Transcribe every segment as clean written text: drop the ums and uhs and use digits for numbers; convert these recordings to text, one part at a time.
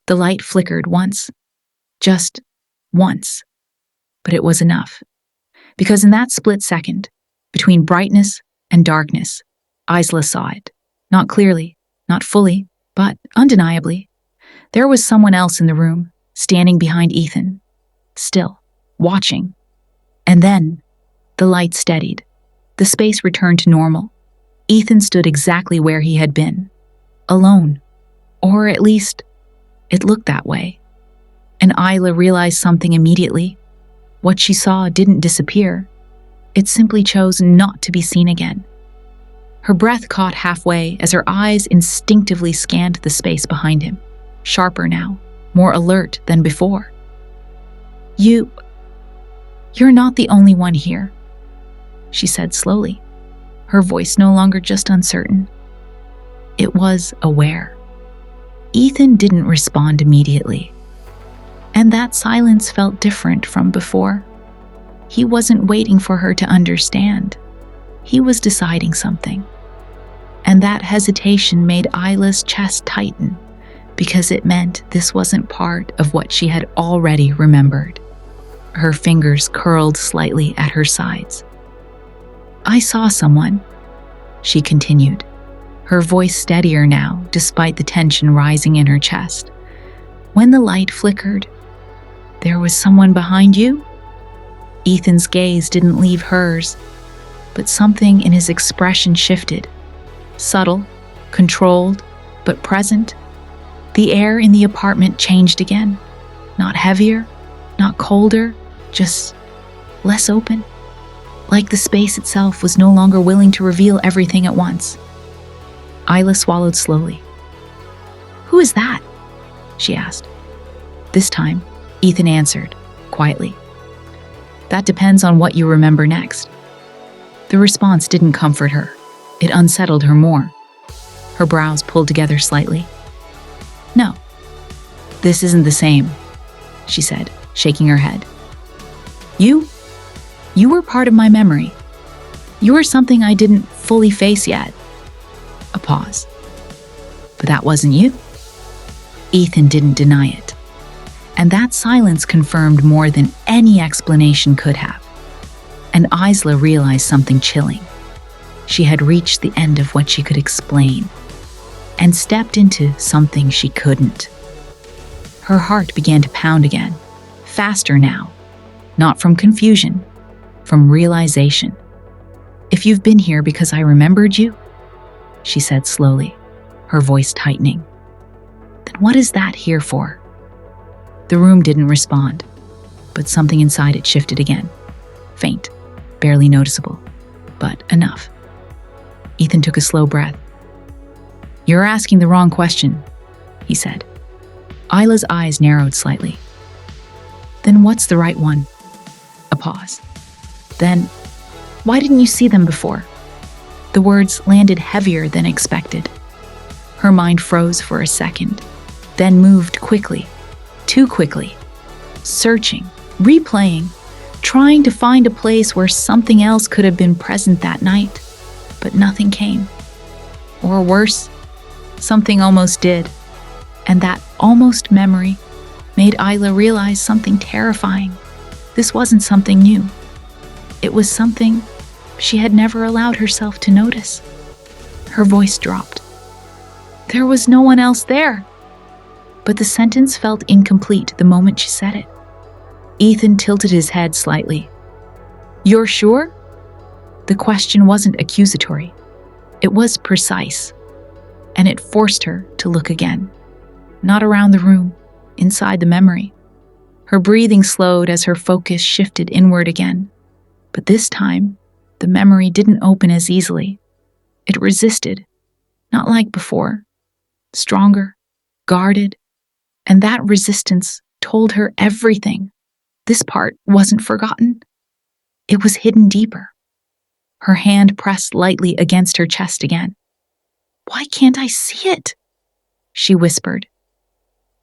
The light flickered once. Just once. But it was enough. Because in that split second, between brightness and darkness, Isla saw it. Not clearly, not fully, but undeniably. There was someone else in the room, standing behind Ethan. Still, watching. And then, the light steadied. The space returned to normal. Ethan stood exactly where he had been. Alone. Or at least, it looked that way. And Isla realized something immediately. What she saw didn't disappear. It simply chose not to be seen again. Her breath caught halfway as her eyes instinctively scanned the space behind him. Sharper now, more alert than before. You're not the only one here, she said slowly, her voice no longer just uncertain. It was aware. Ethan didn't respond immediately, and that silence felt different from before. He wasn't waiting for her to understand. He was deciding something. And that hesitation made Isla's chest tighten, because it meant this wasn't part of what she had already remembered. Her fingers curled slightly at her sides. I saw someone, she continued, her voice steadier now despite the tension rising in her chest. When the light flickered, there was someone behind you? Ethan's gaze didn't leave hers, but something in his expression shifted. Subtle, controlled, but present. The air in the apartment changed again. Not heavier, not colder, just less open. Like the space itself was no longer willing to reveal everything at once. Isla swallowed slowly. Who is that? She asked. This time, Ethan answered, quietly. That depends on what you remember next. The response didn't comfort her. It unsettled her more. Her brows pulled together slightly. No, this isn't the same, she said, shaking her head. You were part of my memory. You were something I didn't fully face yet. A pause. But that wasn't you. Ethan didn't deny it. And that silence confirmed more than any explanation could have. And Isla realized something chilling. She had reached the end of what she could explain and stepped into something she couldn't. Her heart began to pound again, faster now, not from confusion, from realization. If you've been here because I remembered you, she said slowly, her voice tightening, then what is that here for? The room didn't respond, but something inside it shifted again. Faint, barely noticeable, but enough. Ethan took a slow breath. You're asking the wrong question, he said. Isla's eyes narrowed slightly. Then what's the right one? A pause. Then, why didn't you see them before? The words landed heavier than expected. Her mind froze for a second, then moved quickly, too quickly, searching, replaying, trying to find a place where something else could have been present that night, but nothing came. Or worse, something almost did, and that almost memory made Isla realize something terrifying. This wasn't something new. It was something she had never allowed herself to notice. Her voice dropped. There was no one else there. But the sentence felt incomplete the moment she said it. Ethan tilted his head slightly. You're sure? The question wasn't accusatory. It was precise. And it forced her to look again. Not around the room, inside the memory. Her breathing slowed as her focus shifted inward again. But this time, the memory didn't open as easily. It resisted, not like before. Stronger, guarded, and that resistance told her everything. This part wasn't forgotten. It was hidden deeper. Her hand pressed lightly against her chest again. Why can't I see it? She whispered.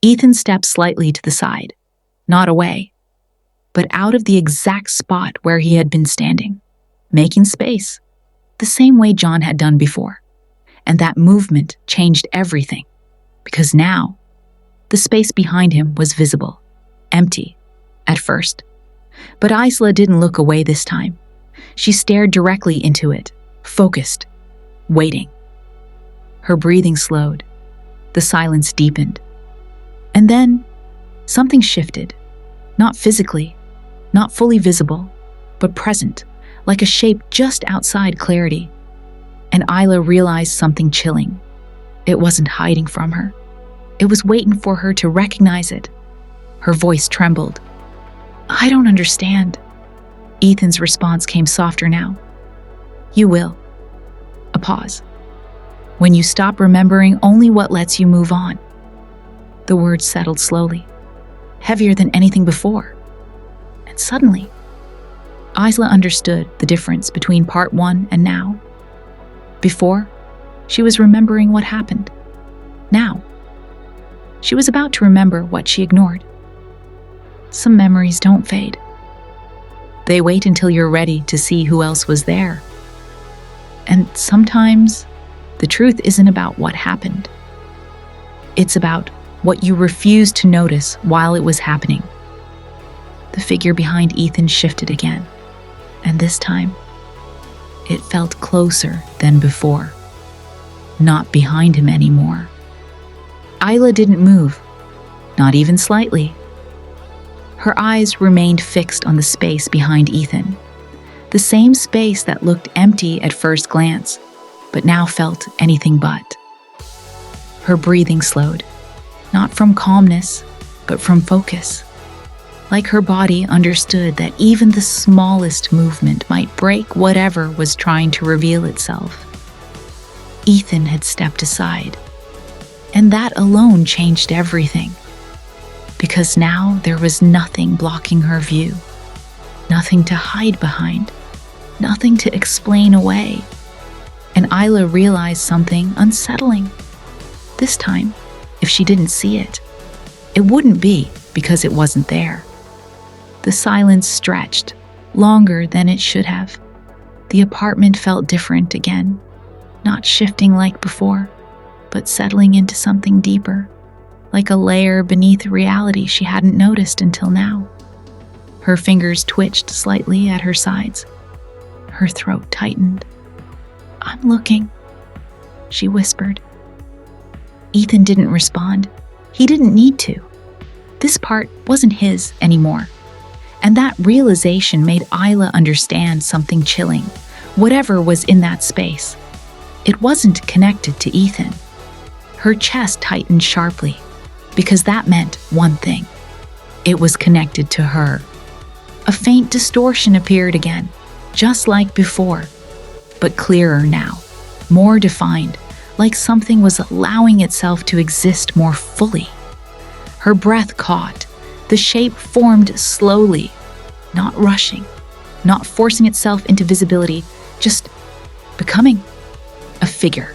Ethan stepped slightly to the side, not away, but out of the exact spot where he had been standing, making space, the same way John had done before. And that movement changed everything, because now, The space behind him was visible, empty, at first. But Isla didn't look away this time. She stared directly into it, focused, waiting. Her breathing slowed. The silence deepened. And then, something shifted. Not physically, not fully visible, but present, like a shape just outside clarity. And Isla realized something chilling. It wasn't hiding from her. It was waiting for her to recognize it. Her voice trembled. "I don't understand." Ethan's response came softer now. "You will." A pause. "When you stop remembering only what lets you move on." The words settled slowly, heavier than anything before. And suddenly, Isla understood the difference between part one and now. Before, she was remembering what happened. Now, she was about to remember what she ignored. Some memories don't fade. They wait until you're ready to see who else was there. And sometimes, the truth isn't about what happened. It's about what you refused to notice while it was happening. The figure behind Ethan shifted again, and this time, it felt closer than before. Not behind him anymore. Isla didn't move, not even slightly. Her eyes remained fixed on the space behind Ethan, the same space that looked empty at first glance, but now felt anything but. Her breathing slowed, not from calmness, but from focus. Like her body understood that even the smallest movement might break whatever was trying to reveal itself. Ethan had stepped aside, and that alone changed everything. Because now there was nothing blocking her view, nothing to hide behind, nothing to explain away. And Isla realized something unsettling. This time, if she didn't see it, it wouldn't be because it wasn't there. The silence stretched, longer than it should have. The apartment felt different again, not shifting like before, but settling into something deeper, like a layer beneath reality she hadn't noticed until now. Her fingers twitched slightly at her sides. Her throat tightened. "I'm looking," she whispered. Ethan didn't respond. He didn't need to. This part wasn't his anymore. And that realization made Isla understand something chilling, whatever was in that space. It wasn't connected to Ethan. Her chest tightened sharply, because that meant one thing. It was connected to her. A faint distortion appeared again, just like before, but clearer now, more defined, like something was allowing itself to exist more fully. Her breath caught. The shape formed slowly, not rushing, not forcing itself into visibility, just becoming a figure,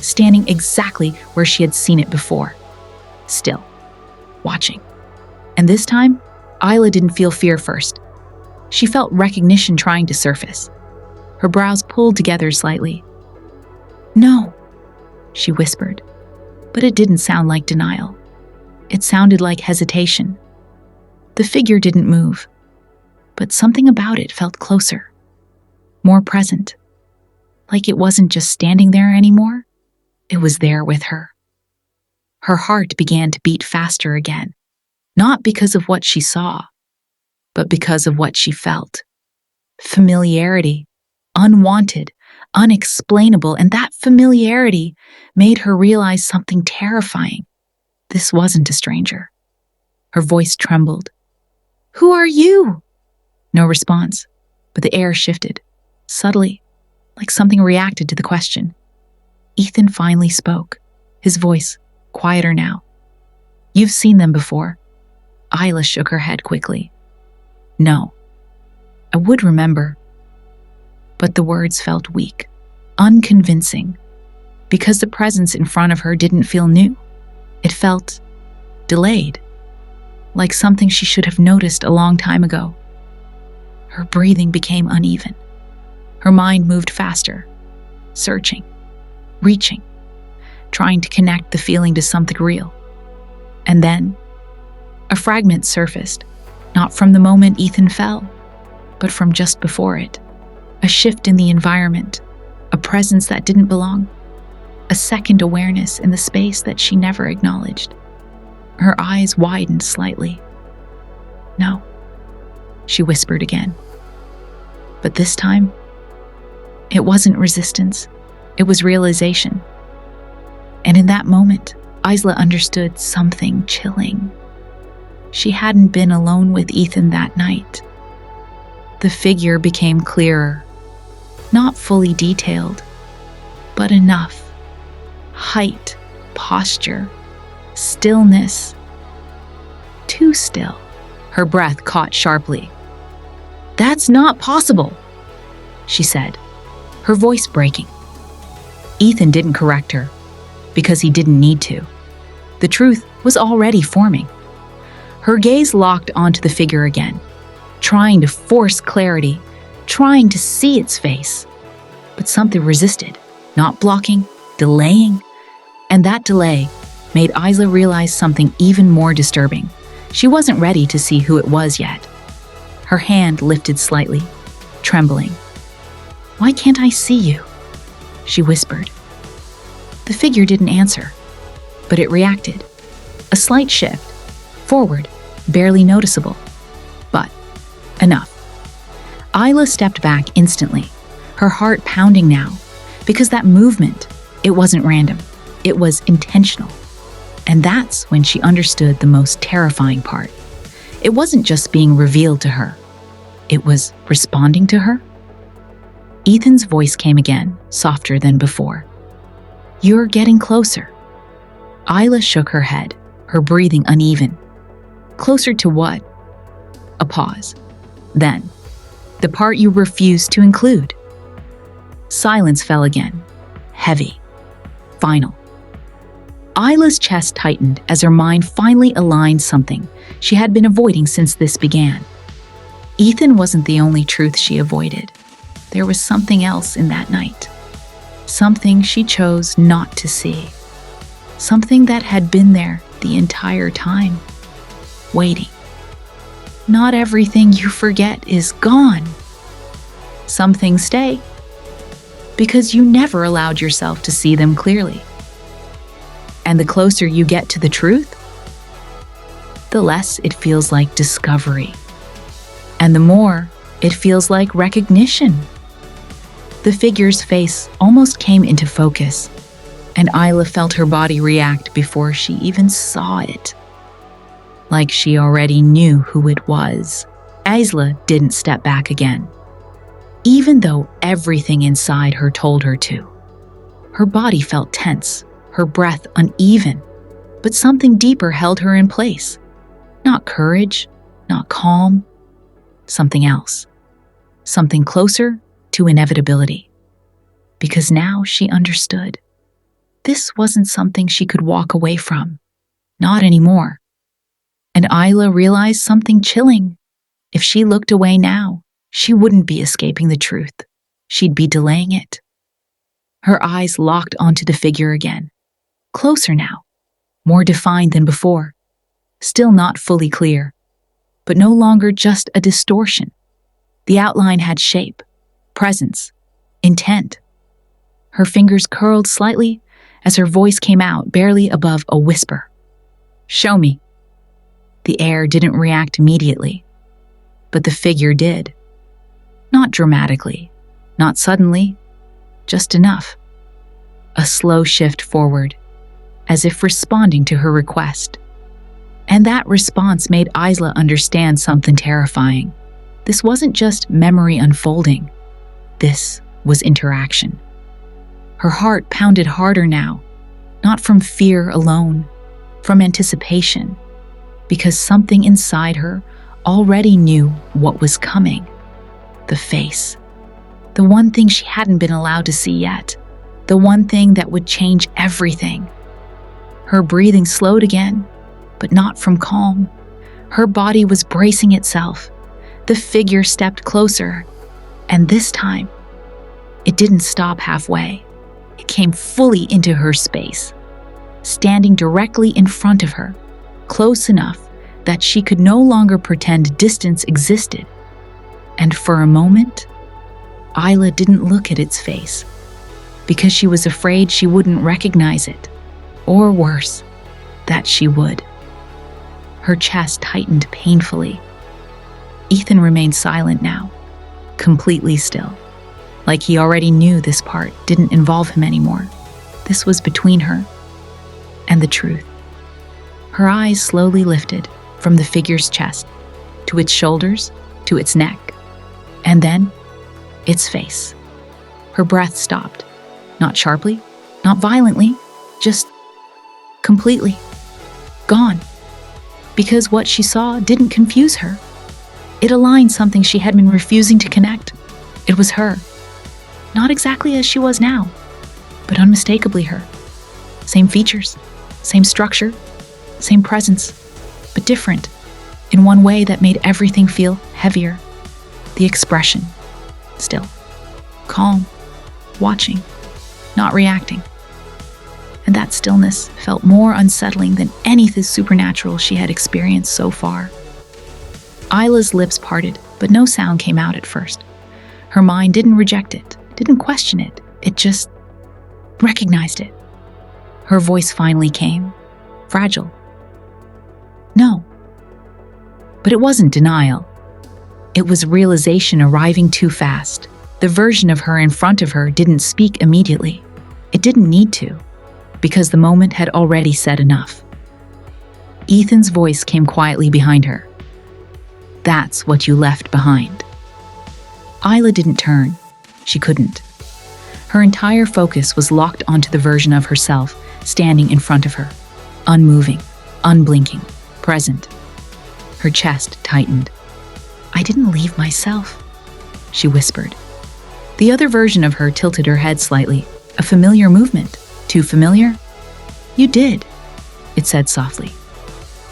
standing exactly where she had seen it before. Still, watching. And this time, Isla didn't feel fear first. She felt recognition trying to surface. Her brows pulled together slightly. "No," she whispered, but it didn't sound like denial. It sounded like hesitation. The figure didn't move, but something about it felt closer, more present, like it wasn't just standing there anymore, it was there with her. Her heart began to beat faster again, not because of what she saw, but because of what she felt. Familiarity, unwanted, unexplainable, and that familiarity made her realize something terrifying. This wasn't a stranger. Her voice trembled. "Who are you?" No response, but the air shifted, subtly, like something reacted to the question. Ethan finally spoke, his voice quieter now. "You've seen them before." Isla shook her head quickly. "No, I would remember." But the words felt weak, unconvincing, because the presence in front of her didn't feel new. It felt delayed, like something she should have noticed a long time ago. Her breathing became uneven. Her mind moved faster, searching, reaching, trying to connect the feeling to something real. And then, a fragment surfaced, not from the moment Ethan fell, but from just before it. A shift in the environment, a presence that didn't belong, a second awareness in the space that she never acknowledged. Her eyes widened slightly. "No," she whispered again. But this time, it wasn't resistance, it was realization. And in that moment, Isla understood something chilling. She hadn't been alone with Ethan that night. The figure became clearer, not fully detailed, but enough. Height, posture, stillness. Too still. Her breath caught sharply. "That's not possible," she said, her voice breaking. Ethan didn't correct her, because he didn't need to. The truth was already forming. Her gaze locked onto the figure again, trying to force clarity, trying to see its face. But something resisted, not blocking, delaying. And that delay made Isla realize something even more disturbing. She wasn't ready to see who it was yet. Her hand lifted slightly, trembling. "Why can't I see you?" she whispered. The figure didn't answer, but it reacted. A slight shift, forward, barely noticeable, but enough. Isla stepped back instantly, her heart pounding now, because that movement, it wasn't random, it was intentional. And that's when she understood the most terrifying part. It wasn't just being revealed to her, it was responding to her. Ethan's voice came again, softer than before. "You're getting closer." Isla shook her head, her breathing uneven. "Closer to what?" A pause. Then, "The part you refused to include." Silence fell again, heavy, final. Isla's chest tightened as her mind finally aligned something she had been avoiding since this began. Ethan wasn't the only truth she avoided. There was something else in that night. Something she chose not to see. Something that had been there the entire time, waiting. Not everything you forget is gone. Some things stay, because you never allowed yourself to see them clearly. And the closer you get to the truth, the less it feels like discovery. And the more it feels like recognition. The figure's face almost came into focus, and Isla felt her body react before she even saw it. Like she already knew who it was. Isla didn't step back again, even though everything inside her told her to. Her body felt tense, her breath uneven, but something deeper held her in place. Not courage, not calm, something else. Something closer to inevitability. Because now she understood. This wasn't something she could walk away from. Not anymore. And Isla realized something chilling. If she looked away now, she wouldn't be escaping the truth. She'd be delaying it. Her eyes locked onto the figure again. Closer now, more defined than before. Still not fully clear, but no longer just a distortion. The outline had shape, presence, intent. Her fingers curled slightly as her voice came out barely above a whisper. "Show me." The air didn't react immediately, but the figure did. Not dramatically, not suddenly, just enough. A slow shift forward, as if responding to her request. And that response made Isla understand something terrifying. This wasn't just memory unfolding. This was interaction. Her heart pounded harder now, not from fear alone, from anticipation, because something inside her already knew what was coming. The face. The one thing she hadn't been allowed to see yet. The one thing that would change everything. Her breathing slowed again, but not from calm. Her body was bracing itself. The figure stepped closer, and this time, it didn't stop halfway. It came fully into her space, standing directly in front of her, close enough that she could no longer pretend distance existed. And for a moment, Isla didn't look at its face because she was afraid she wouldn't recognize it, or worse, that she would. Her chest tightened painfully. Ethan remained silent now, completely still, like he already knew this part didn't involve him anymore. This was between her and the truth. Her eyes slowly lifted from the figure's chest to its shoulders, to its neck, and then its face. Her breath stopped, not sharply, not violently, just completely gone. Because what she saw didn't confuse her. It aligned something she had been refusing to connect. It was her. Not exactly as she was now, but unmistakably her. Same features, same structure, same presence, but different in one way that made everything feel heavier. The expression, still, calm, watching, not reacting. And that stillness felt more unsettling than anything supernatural she had experienced so far. Isla's lips parted, but no sound came out at first. Her mind didn't reject it, didn't question it, it just recognized it. Her voice finally came, fragile. No. But it wasn't denial. It was realization arriving too fast. The version of her in front of her didn't speak immediately. It didn't need to, because the moment had already said enough. Ethan's voice came quietly behind her. That's what you left behind. Isla didn't turn. She couldn't. Her entire focus was locked onto the version of herself standing in front of her, unmoving, unblinking, present. Her chest tightened. I didn't leave myself, she whispered. The other version of her tilted her head slightly, a familiar movement. Too familiar? You did, it said softly.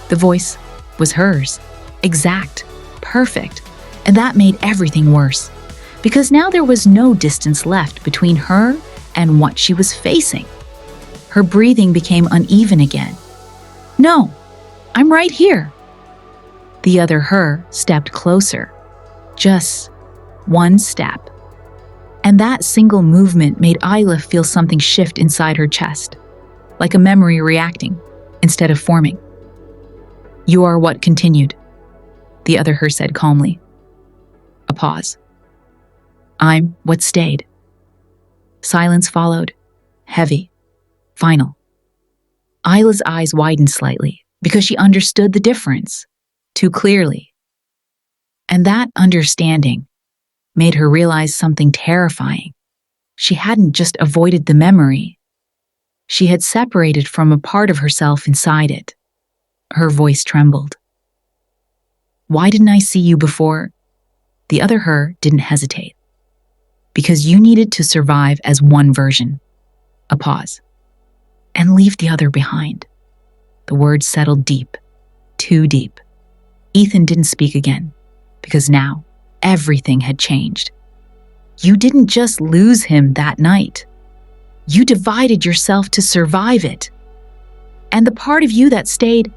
The voice was hers, exact, perfect, and that made everything worse, because now there was no distance left between her and what she was facing. Her breathing became uneven again. No, I'm right here. The other her stepped closer, just one step. And that single movement made Isla feel something shift inside her chest, like a memory reacting instead of forming. You are what continued, the other her said calmly. A pause. I'm what stayed. Silence followed, heavy, final. Isla's eyes widened slightly because she understood the difference too clearly. And that understanding made her realize something terrifying. She hadn't just avoided the memory. She had separated from a part of herself inside it. Her voice trembled. Why didn't I see you before? The other her didn't hesitate. Because you needed to survive as one version. A pause. And leave the other behind. The words settled deep, too deep. Ethan didn't speak again, because now everything had changed. You didn't just lose him that night. You divided yourself to survive it. And the part of you that stayed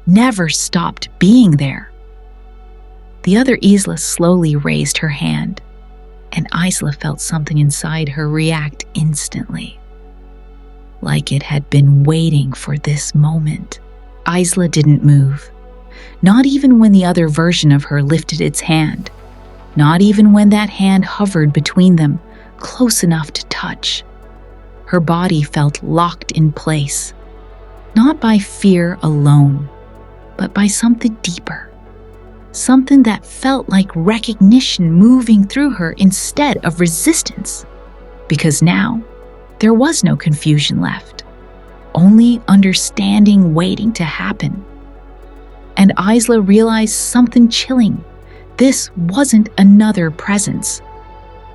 never stopped being there. The other Isla slowly raised her hand, and Isla felt something inside her react instantly. Like it had been waiting for this moment. Isla didn't move. Not even when the other version of her lifted its hand. Not even when that hand hovered between them, close enough to touch. Her body felt locked in place, not by fear alone, but by something deeper. Something that felt like recognition moving through her instead of resistance. Because now, there was no confusion left, only understanding waiting to happen. And Isla realized something chilling. This wasn't another presence.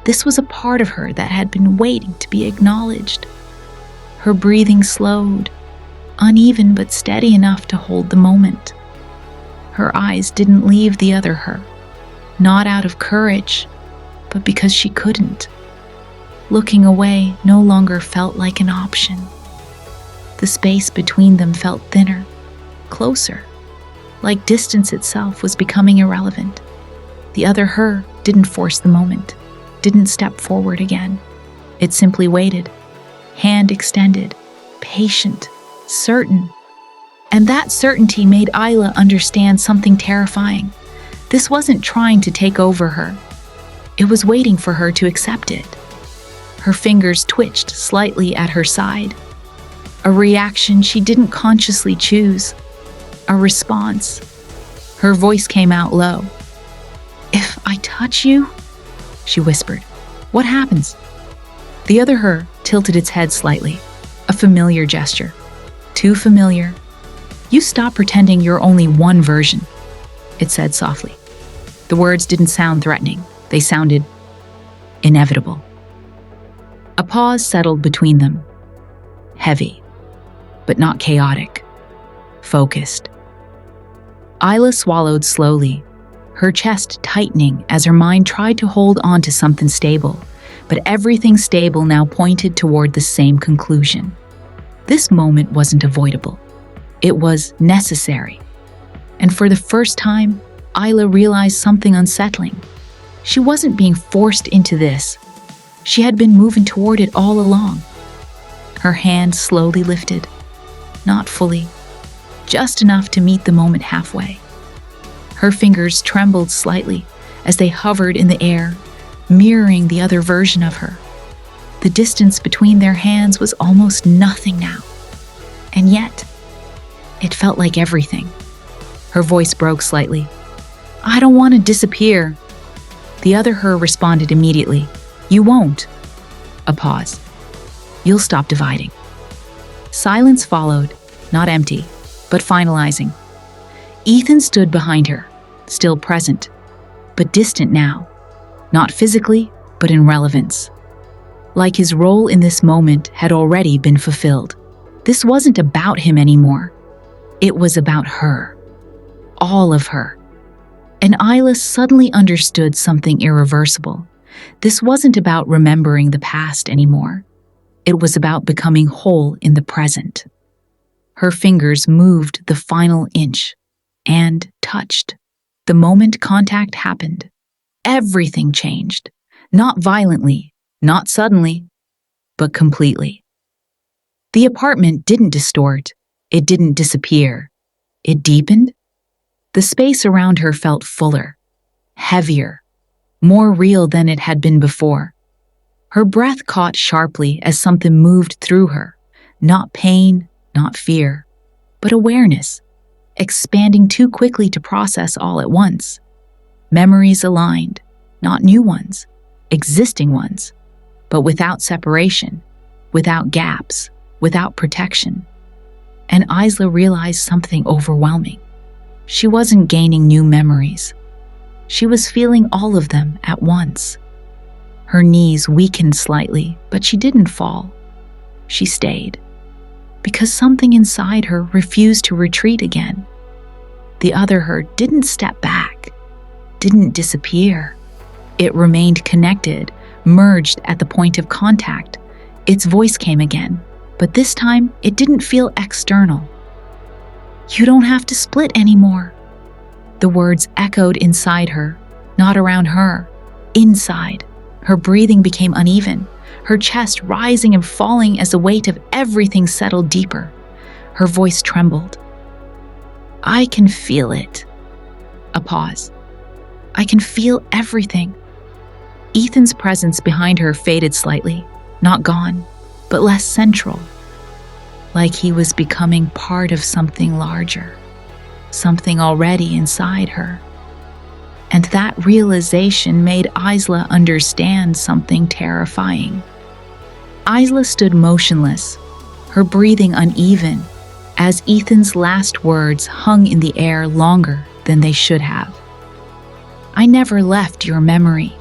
This was a part of her that had been waiting to be acknowledged. Her breathing slowed, uneven but steady enough to hold the moment. Her eyes didn't leave the other her, not out of courage, but because she couldn't. Looking away no longer felt like an option. The space between them felt thinner, closer, like distance itself was becoming irrelevant. The other her didn't force the moment, didn't step forward again. It simply waited, hand extended, patient, certain. And that certainty made Isla understand something terrifying. This wasn't trying to take over her. It was waiting for her to accept it. Her fingers twitched slightly at her side. A reaction she didn't consciously choose. A response. Her voice came out low. "If I touch you?" she whispered. "What happens?" The other her tilted its head slightly. A familiar gesture. Too familiar. "You stop pretending you're only one version," it said softly. The words didn't sound threatening. They sounded inevitable. A pause settled between them. Heavy, but not chaotic. Focused. Isla swallowed slowly, her chest tightening as her mind tried to hold on to something stable, but everything stable now pointed toward the same conclusion. This moment wasn't avoidable. It was necessary. And for the first time, Isla realized something unsettling. She wasn't being forced into this. She had been moving toward it all along. Her hand slowly lifted. Not fully, just enough to meet the moment halfway. Her fingers trembled slightly as they hovered in the air, mirroring the other version of her. The distance between their hands was almost nothing now. And yet, it felt like everything. Her voice broke slightly. "I don't want to disappear." The other her responded immediately. "You won't." A pause. "You'll stop dividing." Silence followed, not empty, but finalizing. Ethan stood behind her, still present, but distant now. Not physically, but in relevance. Like his role in this moment had already been fulfilled. This wasn't about him anymore. It was about her. All of her. And Isla suddenly understood something irreversible. This wasn't about remembering the past anymore. It was about becoming whole in the present. Her fingers moved the final inch and touched. The moment contact happened, everything changed. Not violently, not suddenly, but completely. The apartment didn't distort. It didn't disappear. It deepened. The space around her felt fuller, heavier, more real than it had been before. Her breath caught sharply as something moved through her. Not pain, not fear, but awareness, expanding too quickly to process all at once. Memories aligned, not new ones, existing ones, but without separation, without gaps, without protection. And Isla realized something overwhelming. She wasn't gaining new memories. She was feeling all of them at once. Her knees weakened slightly, but she didn't fall. She stayed, because something inside her refused to retreat again. The other her didn't step back, didn't disappear. It remained connected, merged at the point of contact. Its voice came again, but this time it didn't feel external. "You don't have to split anymore." The words echoed inside her, not around her, inside. Her breathing became uneven, her chest rising and falling as the weight of everything settled deeper. Her voice trembled. "I can feel it." A pause. "I can feel everything." Ethan's presence behind her faded slightly, not gone, but less central. Like he was becoming part of something larger, something already inside her. And that realization made Isla understand something terrifying. Isla stood motionless, her breathing uneven, as Ethan's last words hung in the air longer than they should have. "I never left your memory."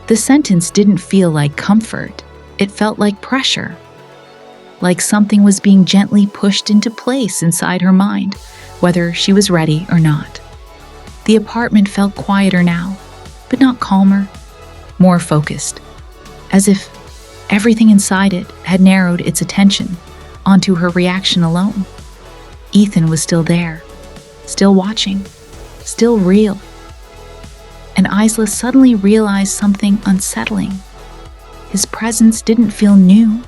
The sentence didn't feel like comfort. It felt like pressure. Like something was being gently pushed into place inside her mind, whether she was ready or not. The apartment felt quieter now, but not calmer, more focused, as if everything inside it had narrowed its attention onto her reaction alone. Ethan was still there, still watching, still real. And Isla suddenly realized something unsettling. His presence didn't feel new.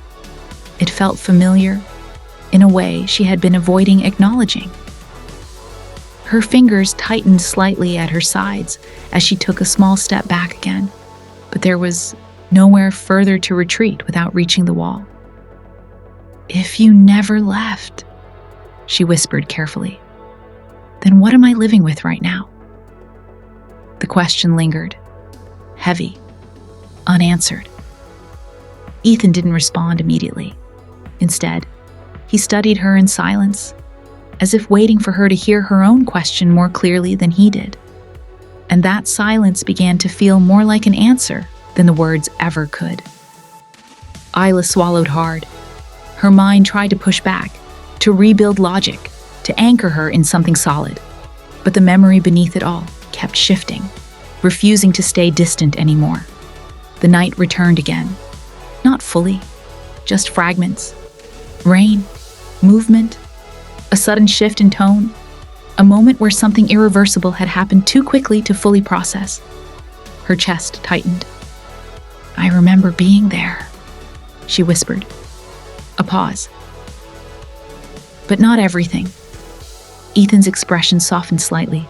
It felt familiar, in a way she had been avoiding acknowledging. Her fingers tightened slightly at her sides as she took a small step back again, but there was nowhere further to retreat without reaching the wall. "If you never left," she whispered carefully, "then what am I living with right now?" The question lingered, heavy, unanswered. Ethan didn't respond immediately. Instead, he studied her in silence, as if waiting for her to hear her own question more clearly than he did. And that silence began to feel more like an answer than the words ever could. Isla swallowed hard. Her mind tried to push back, to rebuild logic, to anchor her in something solid. But the memory beneath it all kept shifting, refusing to stay distant anymore. The night returned again. Not fully, just fragments. Rain, movement, a sudden shift in tone, a moment where something irreversible had happened too quickly to fully process. Her chest tightened. "I remember being there," she whispered. A pause. "But not everything." Ethan's expression softened slightly.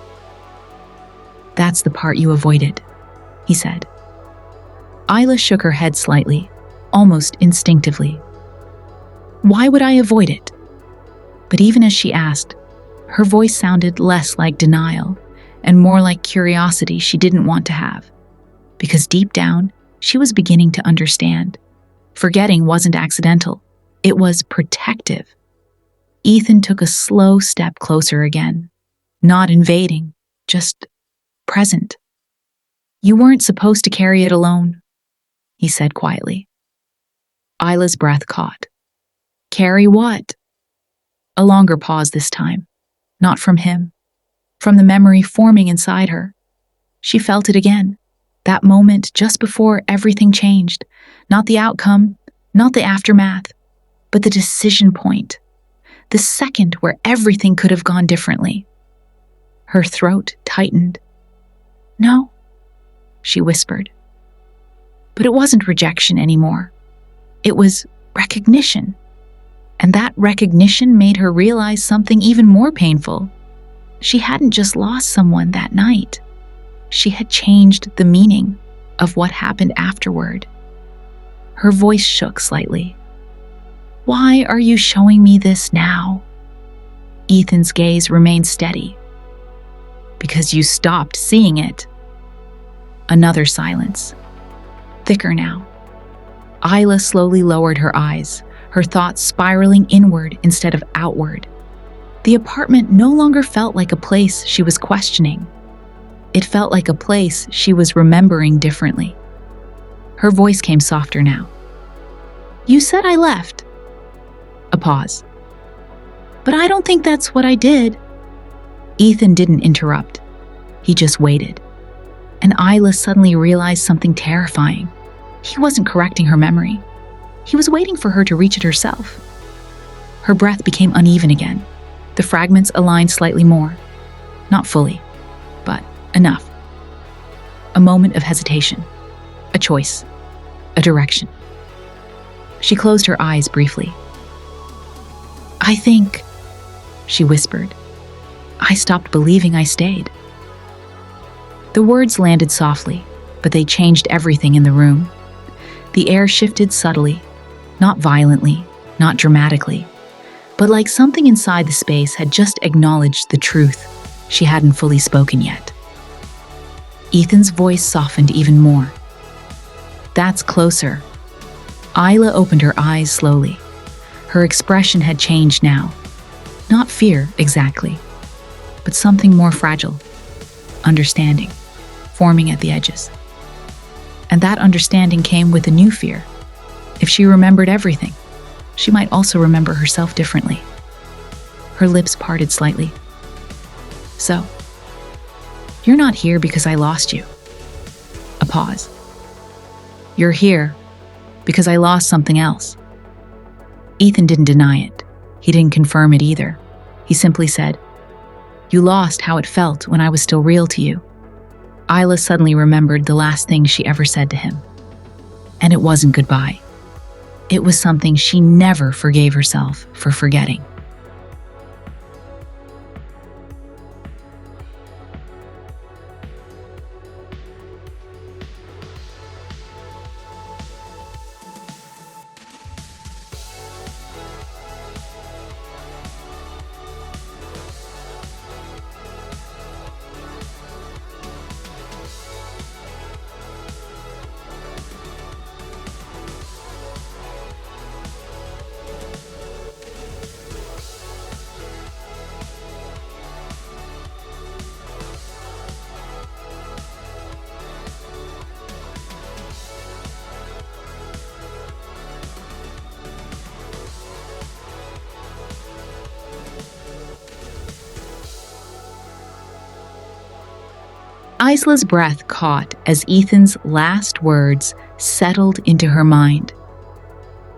"That's the part you avoided," he said. Isla shook her head slightly, almost instinctively. "Why would I avoid it?" But even as she asked, her voice sounded less like denial and more like curiosity she didn't want to have. Because deep down, she was beginning to understand. Forgetting wasn't accidental. It was protective. Ethan took a slow step closer again, not invading, just present. "You weren't supposed to carry it alone," he said quietly. Isla's breath caught. "Carry what?" A longer pause this time, not from him, from the memory forming inside her. She felt it again, that moment just before everything changed, not the outcome, not the aftermath, but the decision point, the second where everything could have gone differently. Her throat tightened. "No," she whispered. But it wasn't rejection anymore. It was recognition. And that recognition made her realize something even more painful. She hadn't just lost someone that night. She had changed the meaning of what happened afterward. Her voice shook slightly. "Why are you showing me this now?" Ethan's gaze remained steady. "Because you stopped seeing it." Another silence. Thicker now. Isla slowly lowered her eyes, her thoughts spiraling inward instead of outward. The apartment no longer felt like a place she was questioning. It felt like a place she was remembering differently. Her voice came softer now. "You said I left." A pause. "But I don't think that's what I did." Ethan didn't interrupt. He just waited. And Isla suddenly realized something terrifying. He wasn't correcting her memory. He was waiting for her to reach it herself. Her breath became uneven again. The fragments aligned slightly more. Not fully, but enough. A moment of hesitation. A choice. A direction. She closed her eyes briefly. "I think," she whispered, "I stopped believing I stayed." The words landed softly, but they changed everything in the room. The air shifted subtly, not violently, not dramatically, but like something inside the space had just acknowledged the truth she hadn't fully spoken yet. Ethan's voice softened even more. "That's closer." Isla opened her eyes slowly. Her expression had changed now. Not fear, exactly, but something more fragile. Understanding, forming at the edges. And that understanding came with a new fear. If she remembered everything, she might also remember herself differently. Her lips parted slightly. "So, you're not here because I lost you." A pause. "You're here because I lost something else." Ethan didn't deny it. He didn't confirm it either. He simply said, You lost how it felt when I was still real to you. Isla suddenly remembered the last thing she ever said to him. And it wasn't goodbye. It was something she never forgave herself for forgetting. Isla's breath caught as Ethan's last words settled into her mind.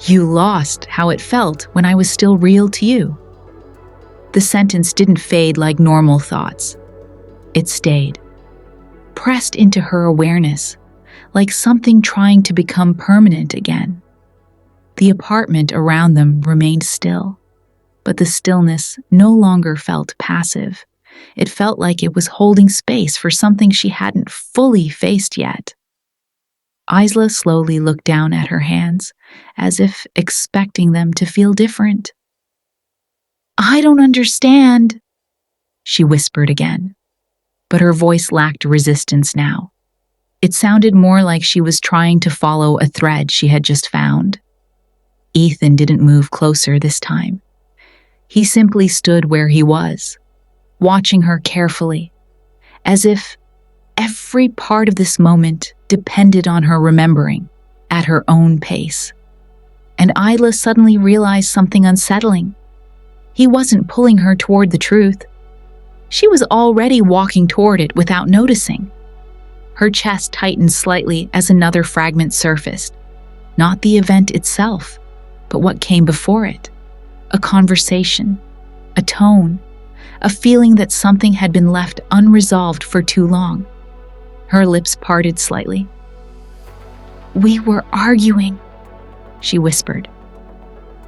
You lost how it felt when I was still real to you. The sentence didn't fade like normal thoughts. It stayed, pressed into her awareness, like something trying to become permanent again. The apartment around them remained still, but the stillness no longer felt passive. It felt like it was holding space for something she hadn't fully faced yet. Isla slowly looked down at her hands, as if expecting them to feel different. I don't understand, she whispered again, but her voice lacked resistance now. It sounded more like she was trying to follow a thread she had just found. Ethan didn't move closer this time. He simply stood where he was, watching her carefully, as if every part of this moment depended on her remembering at her own pace. And Isla suddenly realized something unsettling. He wasn't pulling her toward the truth. She was already walking toward it without noticing. Her chest tightened slightly as another fragment surfaced. Not the event itself, but what came before it. A conversation, a tone, a feeling that something had been left unresolved for too long. Her lips parted slightly. We were arguing, she whispered.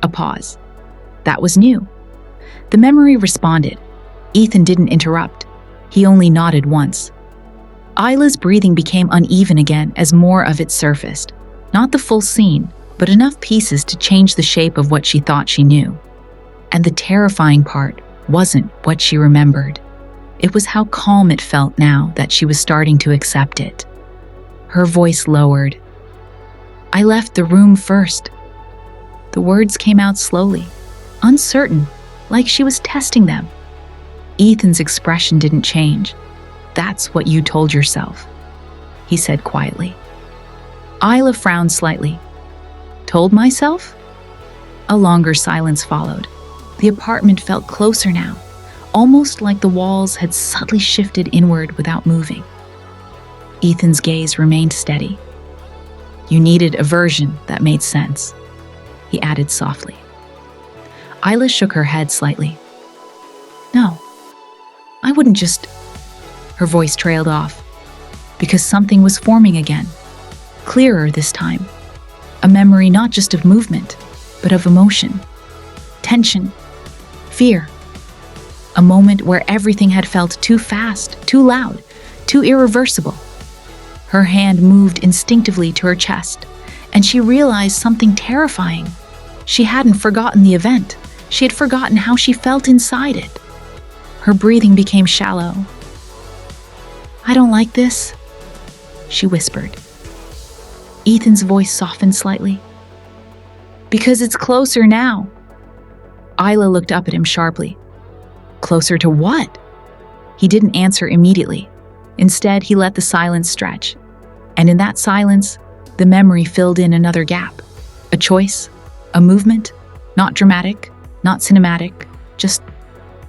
A pause. That was new. The memory responded. Ethan didn't interrupt. He only nodded once. Isla's breathing became uneven again as more of it surfaced. Not the full scene, but enough pieces to change the shape of what she thought she knew. And the terrifying part wasn't what she remembered. It was how calm it felt now that she was starting to accept it. Her voice lowered. I left the room first. The words came out slowly, uncertain, like she was testing them. Ethan's expression didn't change. That's what you told yourself, he said quietly. Isla frowned slightly. Told myself? A longer silence followed. The apartment felt closer now, almost like the walls had subtly shifted inward without moving. Ethan's gaze remained steady. You needed a version that made sense, he added softly. Isla shook her head slightly. No, I wouldn't just... Her voice trailed off, because something was forming again, clearer this time. A memory not just of movement, but of emotion, tension, fear. A moment where everything had felt too fast, too loud, too irreversible. Her hand moved instinctively to her chest, and she realized something terrifying. She hadn't forgotten the event. She had forgotten how she felt inside it. Her breathing became shallow. I don't like this, she whispered. Ethan's voice softened slightly. Because it's closer now. Isla looked up at him sharply. Closer to what? He didn't answer immediately. Instead, he let the silence stretch. And in that silence, the memory filled in another gap. A choice, a movement, not dramatic, not cinematic, just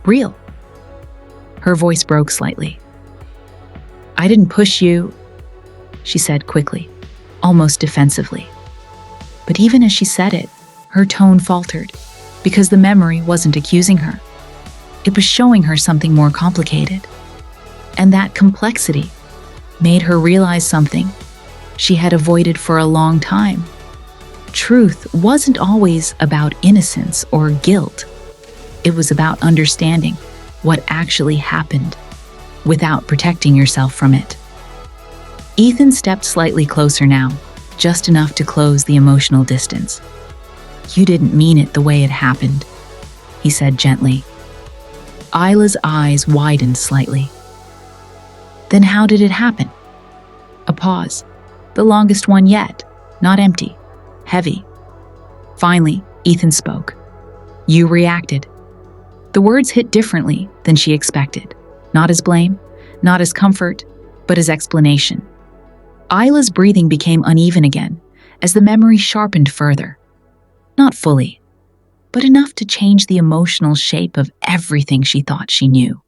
real. Her voice broke slightly. I didn't push you, she said quickly, almost defensively. But even as she said it, her tone faltered, because the memory wasn't accusing her. It was showing her something more complicated. And that complexity made her realize something she had avoided for a long time. Truth wasn't always about innocence or guilt. It was about understanding what actually happened without protecting yourself from it. Ethan stepped slightly closer now, just enough to close the emotional distance. "You didn't mean it the way it happened," he said gently. Isla's eyes widened slightly. "Then how did it happen?" A pause, the longest one yet, not empty, heavy. Finally, Ethan spoke. "You reacted." The words hit differently than she expected, not as blame, not as comfort, but as explanation. Isla's breathing became uneven again as the memory sharpened further. Not fully, but enough to change the emotional shape of everything she thought she knew.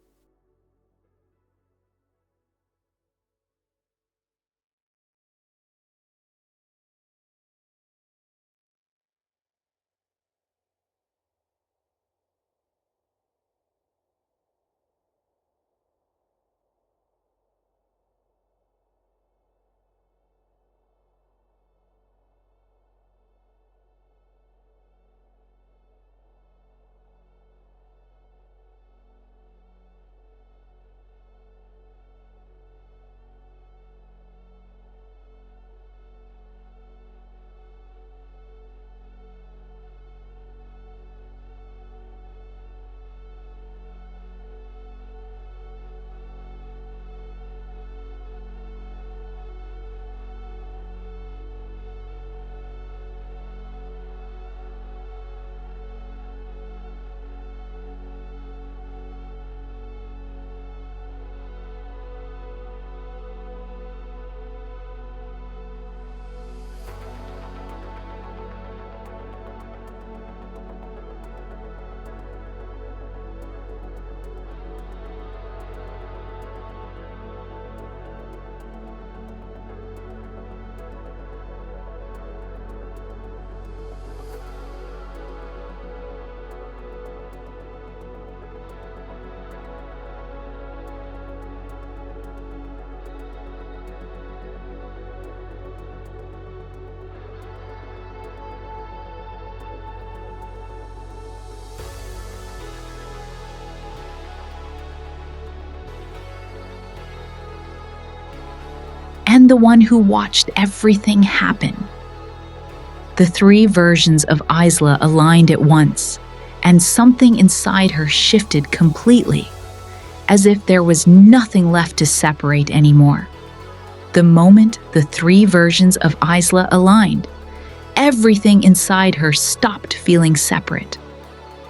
And the one who watched everything happen. The three versions of Isla aligned at once, and something inside her shifted completely, as if there was nothing left to separate anymore. The moment the three versions of Isla aligned, everything inside her stopped feeling separate.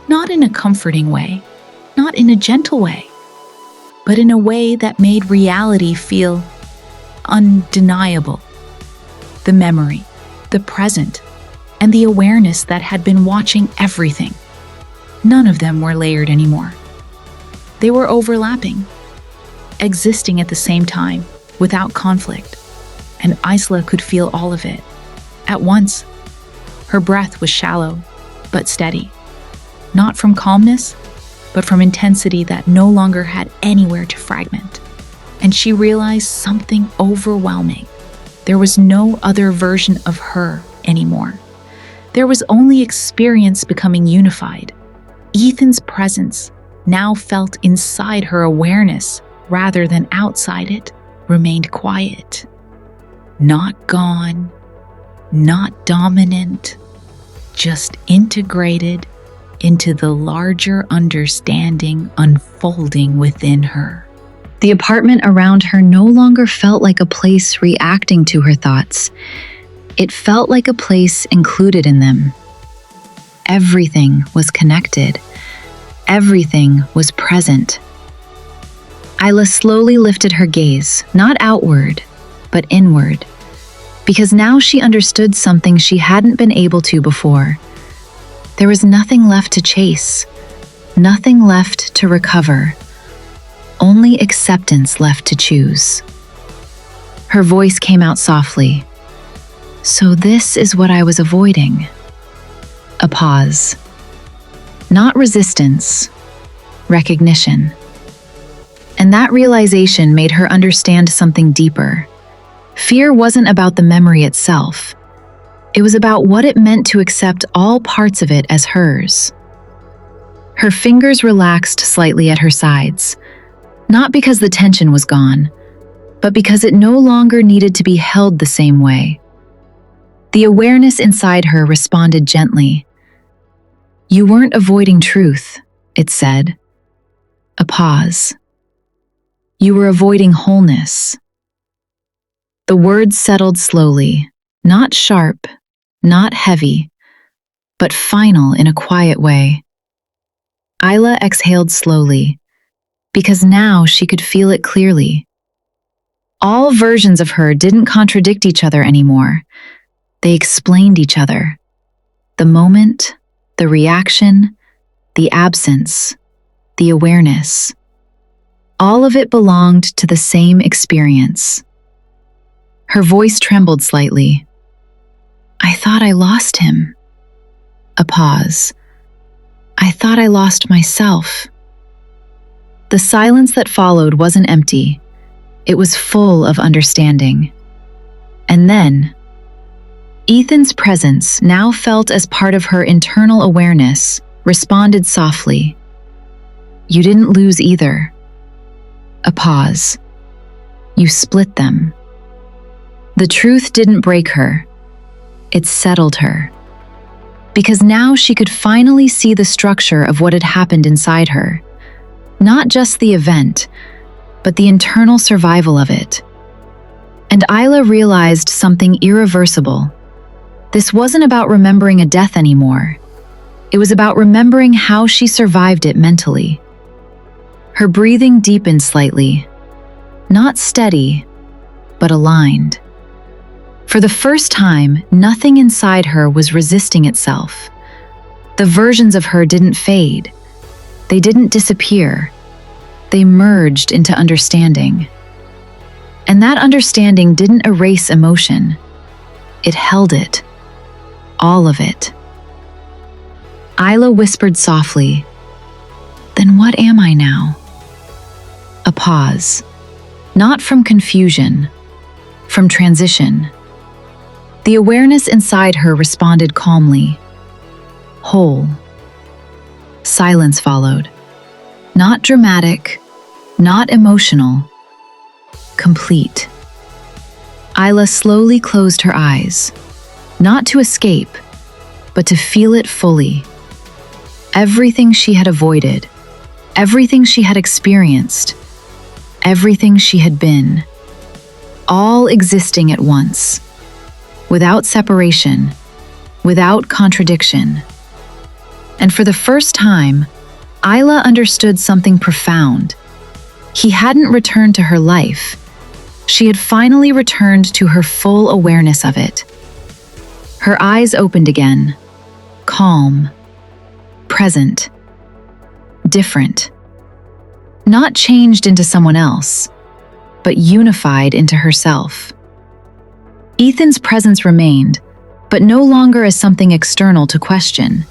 Not in a comforting way, not in a gentle way, but in a way that made reality feel undeniable. The memory, the present, and the awareness that had been watching everything. None of them were layered anymore. They were overlapping, existing at the same time, without conflict, and Isla could feel all of it. At once, her breath was shallow, but steady. Not from calmness, but from intensity that no longer had anywhere to fragment. And she realized something overwhelming. There was no other version of her anymore. There was only experience becoming unified. Ethan's presence, now felt inside her awareness rather than outside it, remained quiet. Not gone, not dominant, just integrated into the larger understanding unfolding within her. The apartment around her no longer felt like a place reacting to her thoughts. It felt like a place included in them. Everything was connected. Everything was present. Isla slowly lifted her gaze, not outward, but inward, because now she understood something she hadn't been able to before. There was nothing left to chase, nothing left to recover. Only acceptance left to choose. Her voice came out softly. "So this is what I was avoiding." A pause. Not resistance, recognition. And that realization made her understand something deeper. Fear wasn't about the memory itself. It was about what it meant to accept all parts of it as hers. Her fingers relaxed slightly at her sides, not because the tension was gone, but because it no longer needed to be held the same way. The awareness inside her responded gently. "You weren't avoiding truth," it said. A pause. "You were avoiding wholeness." The words settled slowly, not sharp, not heavy, but final in a quiet way. Isla exhaled slowly, because now she could feel it clearly. All versions of her didn't contradict each other anymore. They explained each other. The moment, the reaction, the absence, the awareness. All of it belonged to the same experience. Her voice trembled slightly. "I thought I lost him." A pause. "I thought I lost myself." The silence that followed wasn't empty. It was full of understanding. And then, Ethan's presence, now felt as part of her internal awareness, responded softly. "You didn't lose either." A pause. "You split them." The truth didn't break her. It settled her. Because now she could finally see the structure of what had happened inside her. Not just the event, but the internal survival of it. And Isla realized something irreversible. This wasn't about remembering a death anymore. It was about remembering how she survived it mentally. Her breathing deepened slightly. Not steady, but aligned. For the first time, nothing inside her was resisting itself. The versions of her didn't fade. They didn't disappear. They merged into understanding. And that understanding didn't erase emotion. It held it. All of it. Isla whispered softly, "Then what am I now?" A pause. Not from confusion, from transition. The awareness inside her responded calmly. Whole. Silence followed. Not dramatic, not emotional. Complete. Isla slowly closed her eyes, not to escape, but to feel it fully. Everything she had avoided, everything she had experienced, everything she had been, all existing at once. Without separation, without contradiction. And for the first time, Isla understood something profound. He hadn't returned to her life. She had finally returned to her full awareness of it. Her eyes opened again, calm, present, different. Not changed into someone else, but unified into herself. Ethan's presence remained, but no longer as something external to question,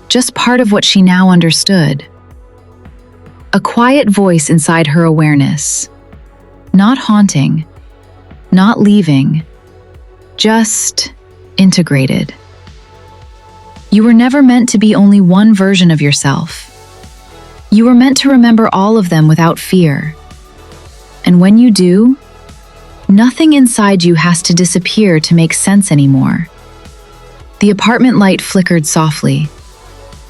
just part of what she now understood. A quiet voice inside her awareness, not haunting, not leaving, just integrated. You were never meant to be only one version of yourself. You were meant to remember all of them without fear. And when you do, nothing inside you has to disappear to make sense anymore. The apartment light flickered softly,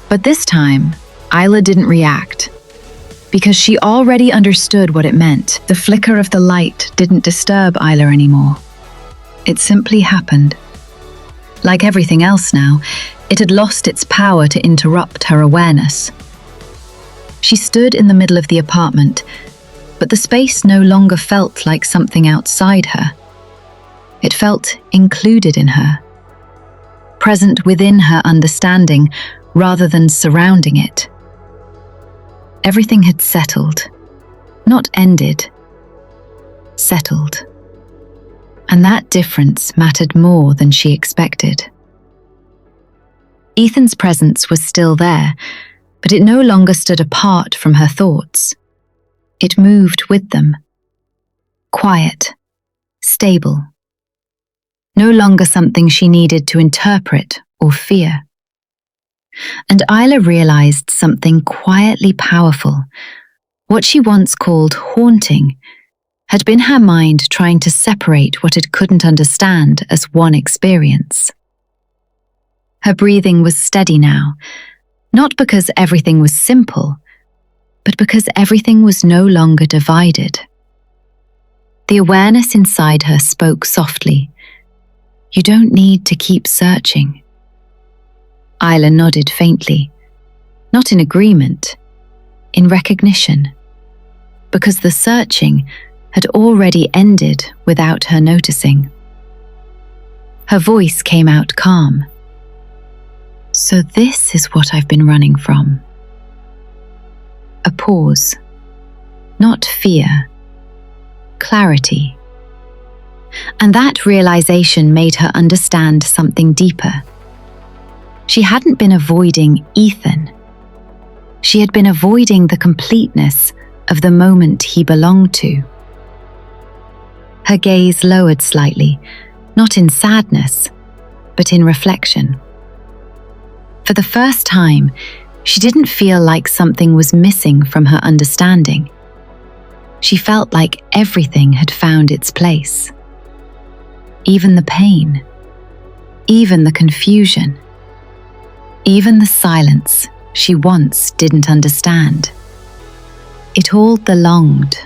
but this time, Isla didn't react, because she already understood what it meant. The flicker of the light didn't disturb Isla anymore. It simply happened. Like everything else now, it had lost its power to interrupt her awareness. She stood in the middle of the apartment, but the space no longer felt like something outside her. It felt included in her, present within her understanding rather than surrounding it. Everything had settled, not ended, settled. And that difference mattered more than she expected. Ethan's presence was still there, but it no longer stood apart from her thoughts. It moved with them. Quiet, stable. No longer something she needed to interpret or fear. And Isla realized something quietly powerful. What she once called haunting had been her mind trying to separate what it couldn't understand as one experience. Her breathing was steady now, not because everything was simple, but because everything was no longer divided. The awareness inside her spoke softly. You don't need to keep searching. Isla nodded faintly, not in agreement, in recognition, because the searching had already ended without her noticing. Her voice came out calm. So this is what I've been running from. A pause. Not fear. Clarity. And that realization made her understand something deeper. She hadn't been avoiding Ethan. She had been avoiding the completeness of the moment he belonged to. Her gaze lowered slightly, not in sadness, but in reflection. For the first time, she didn't feel like something was missing from her understanding. She felt like everything had found its place. Even the pain, even the confusion, even the silence she once didn't understand. It all belonged.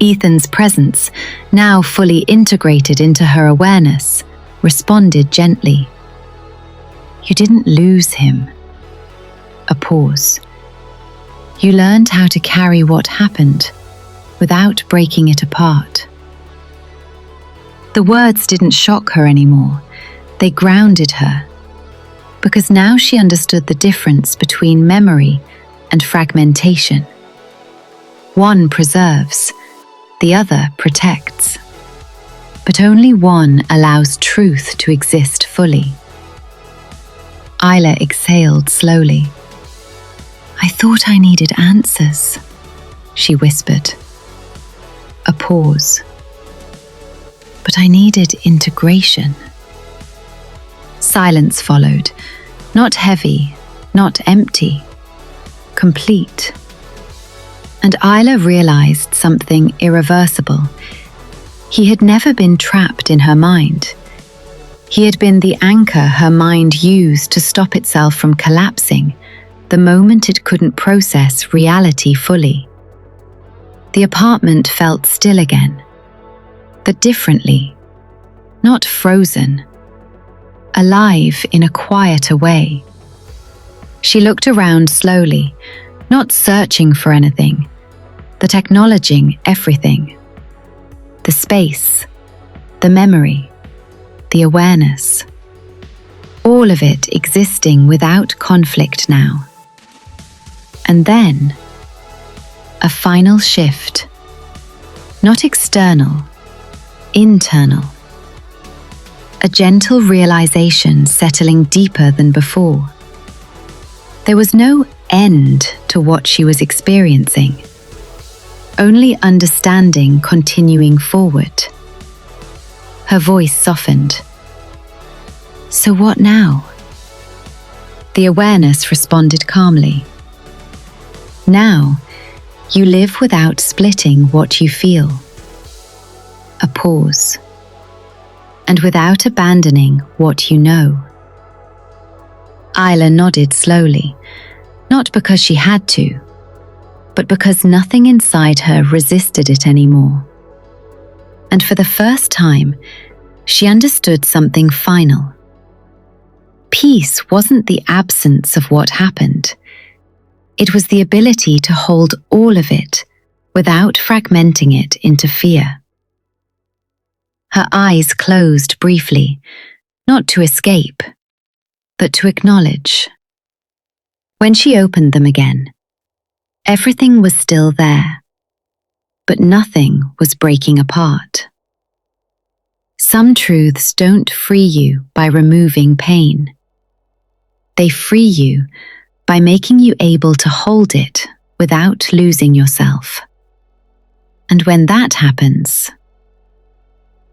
Ethan's presence, now fully integrated into her awareness, responded gently. You didn't lose him. A pause. You learned how to carry what happened without breaking it apart. The words didn't shock her anymore. They grounded her, because now she understood the difference between memory and fragmentation. One preserves, the other protects. But only one allows truth to exist fully. Isla exhaled slowly. I thought I needed answers, she whispered. A pause. But I needed integration. Silence followed, not heavy, not empty, complete. And Isla realized something irreversible. He had never been trapped in her mind. He had been the anchor her mind used to stop itself from collapsing the moment it couldn't process reality fully. The apartment felt still again, but differently, not frozen, alive in a quieter way. She looked around slowly, not searching for anything, but acknowledging everything. The space, the memory, the awareness. All of it existing without conflict now. And then, a final shift. Not external, internal. A gentle realization settling deeper than before. There was no end to what she was experiencing. Only understanding continuing forward. Her voice softened. So what now? The awareness responded calmly. Now, you live without splitting what you feel. A pause. And without abandoning what you know. Isla nodded slowly, not because she had to, but because nothing inside her resisted it anymore. And for the first time, she understood something final. Peace wasn't the absence of what happened. It was the ability to hold all of it without fragmenting it into fear. Her eyes closed briefly, not to escape, but to acknowledge. When she opened them again, everything was still there, but nothing was breaking apart. Some truths don't free you by removing pain. They free you by making you able to hold it without losing yourself. And when that happens,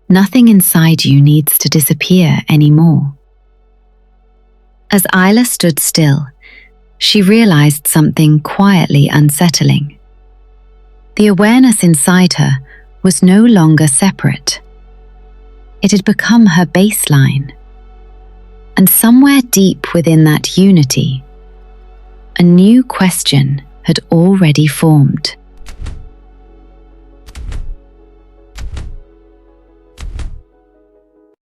nothing inside you needs to disappear anymore. As Isla stood still, she realized something quietly unsettling. The awareness inside her was no longer separate. It had become her baseline. And somewhere deep within that unity, a new question had already formed.